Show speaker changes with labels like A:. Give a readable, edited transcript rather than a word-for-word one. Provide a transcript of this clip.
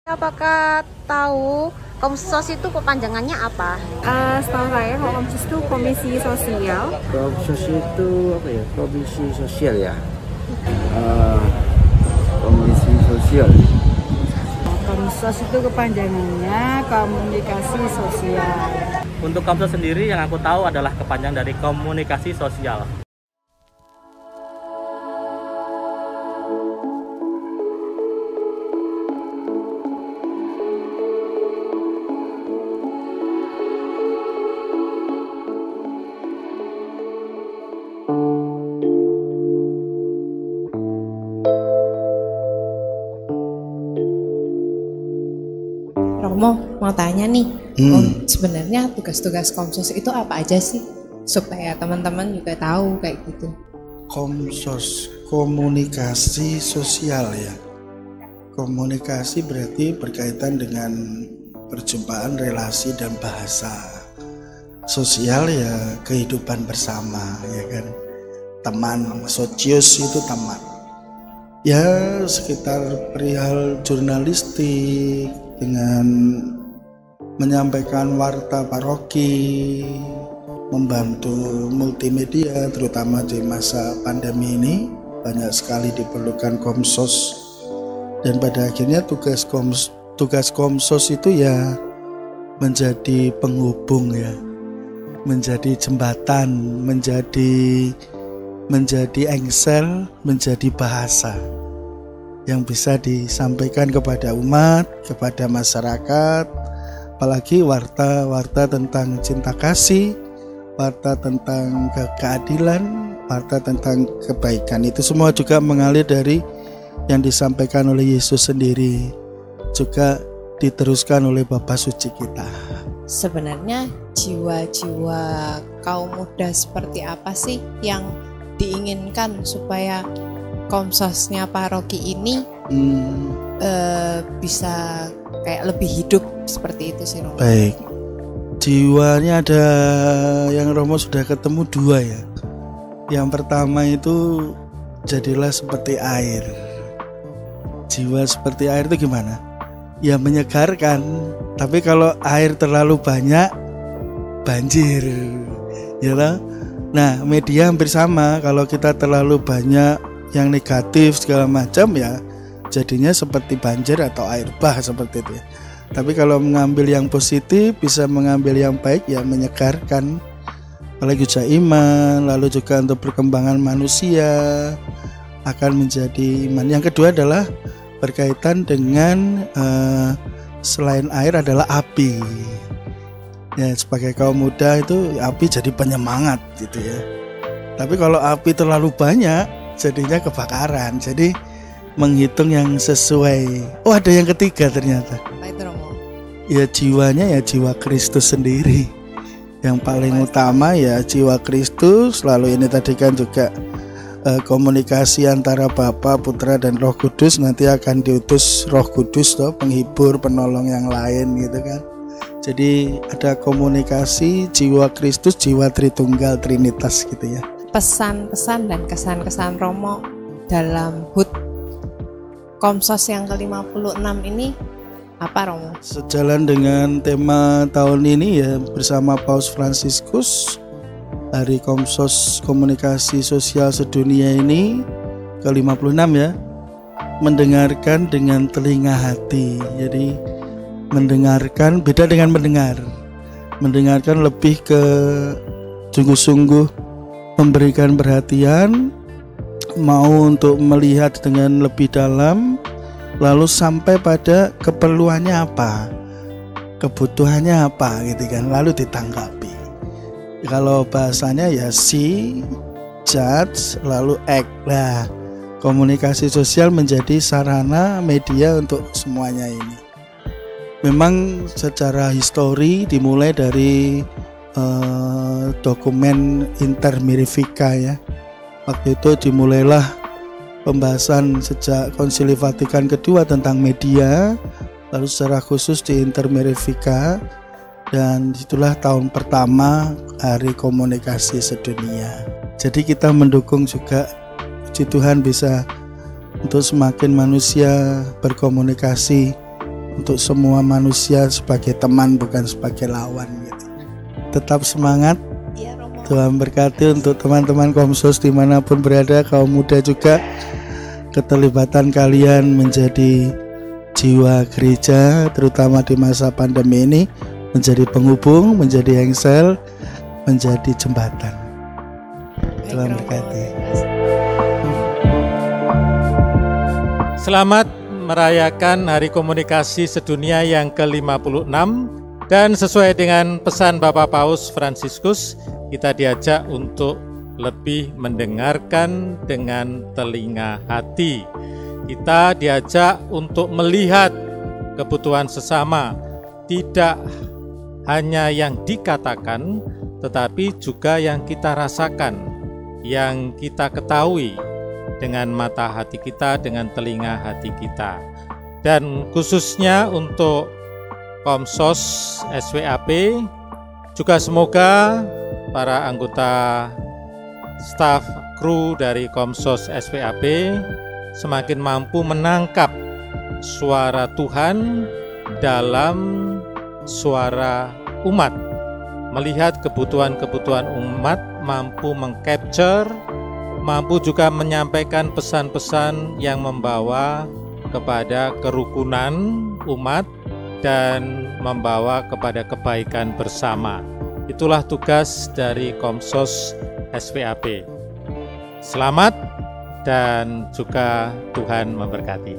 A: Apakah tahu Komsos itu kepanjangannya apa?
B: Setahu saya Komsos itu Komisi Sosial.
C: Komsos itu apa ya? Komisi Sosial ya. Komisi Sosial.
B: Komsos itu kepanjangannya Komunikasi Sosial.
D: Untuk Komsos sendiri yang aku tahu adalah kepanjangan dari Komunikasi Sosial.
E: Romo, mau tanya nih, sebenarnya tugas-tugas Komsos itu apa aja sih? Supaya teman-teman juga tahu kayak gitu.
F: Komsos, komunikasi sosial ya. Komunikasi berarti berkaitan dengan perjumpaan, relasi, dan bahasa. Sosial ya kehidupan bersama, ya kan. Teman, sosius itu teman. Ya sekitar perihal jurnalistik, dengan menyampaikan warta paroki, membantu multimedia terutama di masa pandemi ini banyak sekali diperlukan Komsos. Dan pada akhirnya tugas Komsos itu ya menjadi penghubung ya, menjadi jembatan, menjadi engsel, menjadi bahasa yang bisa disampaikan kepada umat, kepada masyarakat, apalagi warta tentang cinta kasih, warta tentang keadilan, warta tentang kebaikan. Itu semua juga mengalir dari yang disampaikan oleh Yesus sendiri, juga diteruskan oleh Bapa Suci kita.
E: Sebenarnya jiwa-jiwa kaum muda seperti apa sih yang diinginkan supaya Komsosnya paroki ini bisa kayak lebih hidup seperti itu sih Romo.
F: Baik, jiwanya ada yang Romo sudah ketemu dua ya. Yang pertama itu jadilah seperti air. Jiwa seperti air itu gimana? Ya menyegarkan. Tapi kalau air terlalu banyak banjir, ya lah. Nah media hampir sama. Kalau kita terlalu banyak yang negatif segala macam ya jadinya seperti banjir atau air bah seperti itu ya. Tapi kalau mengambil yang positif, bisa mengambil yang baik ya menyegarkan, apalagi juga iman, lalu juga untuk perkembangan manusia akan menjadi iman. Yang kedua adalah berkaitan dengan selain air adalah api ya, sebagai kaum muda itu api jadi penyemangat gitu ya. Tapi kalau api terlalu banyak jadinya kebakaran. Jadi menghitung yang sesuai. Oh ada yang ketiga ternyata.
E: Apa itu Romo?
F: Ya jiwanya ya jiwa Kristus sendiri. Yang paling utama ya jiwa Kristus. Lalu ini tadi kan juga komunikasi antara Bapa, Putra dan Roh Kudus. Nanti akan diutus Roh Kudus toh, penghibur, penolong yang lain gitu kan. Jadi ada komunikasi jiwa Kristus, jiwa Tritunggal, Trinitas gitu ya.
E: Pesan-pesan dan kesan-kesan Romo dalam HUT Komsos yang ke-56 ini apa Romo?
F: Sejalan dengan tema tahun ini ya bersama Paus Fransiskus, Hari Komsos Komunikasi Sosial Sedunia ini ke-56 ya, mendengarkan dengan telinga hati. Jadi mendengarkan beda dengan mendengarkan lebih ke sungguh-sungguh memberikan perhatian, mau untuk melihat dengan lebih dalam, lalu sampai pada keperluannya apa, kebutuhannya apa gitu kan, lalu ditanggapi. Kalau bahasanya ya see, judge, lalu act. Nah, komunikasi sosial menjadi sarana media untuk semuanya ini. Memang secara histori dimulai dari dokumen Inter Mirifica ya. Waktu itu dimulailah pembahasan sejak Konsili Vatikan kedua tentang media, lalu secara khusus di Inter Mirifica, dan itulah tahun pertama Hari Komunikasi Sedunia. Jadi kita mendukung juga, puji Tuhan bisa untuk semakin manusia berkomunikasi untuk semua manusia sebagai teman bukan sebagai lawan gitu. Tetap semangat. Tuhan berkati untuk teman-teman Komsos dimanapun berada, kaum muda juga. Keterlibatan kalian menjadi jiwa gereja, terutama di masa pandemi ini, menjadi penghubung, menjadi engsel, menjadi jembatan. Tuhan berkati.
G: Selamat merayakan Hari Komunikasi Sedunia yang ke-56, dan sesuai dengan pesan Bapak Paus Fransiskus, kita diajak untuk lebih mendengarkan dengan telinga hati. Kita diajak untuk melihat kebutuhan sesama, tidak hanya yang dikatakan, tetapi juga yang kita rasakan, yang kita ketahui dengan mata hati kita, dengan telinga hati kita. Dan khususnya untuk Komsos SWAP, juga semoga para anggota staf kru dari Komsos SWAP semakin mampu menangkap suara Tuhan dalam suara umat, melihat kebutuhan-kebutuhan umat, mampu mengcapture, mampu juga menyampaikan pesan-pesan yang membawa kepada kerukunan umat dan membawa kepada kebaikan bersama. Itulah tugas dari Komsos SWAP. Selamat dan juga Tuhan memberkati.